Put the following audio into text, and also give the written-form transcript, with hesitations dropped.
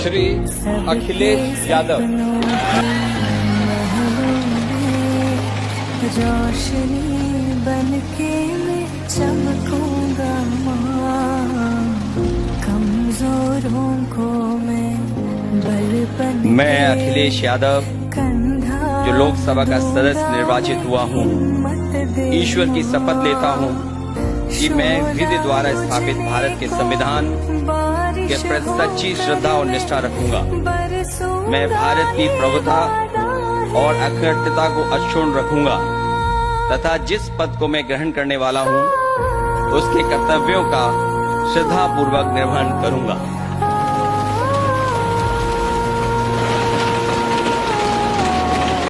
श्री अखिलेश यादव। रोशनी बनके मैं चमकूंगा माँ, कमजोरों को मैं बल बन। मैं अखिलेश यादव जो लोकसभा का सदस्य निर्वाचित हुआ हूँ, ईश्वर की शपथ लेता हूँ कि मैं विधि द्वारा स्थापित भारत के संविधान के प्रति सच्ची श्रद्धा और निष्ठा रखूंगा। मैं भारत की प्रभुता और अखंडता को अक्षुण्ण रखूंगा तथा जिस पद को मैं ग्रहण करने वाला हूँ उसके कर्तव्यों का श्रद्धापूर्वक निर्वहन करूंगा।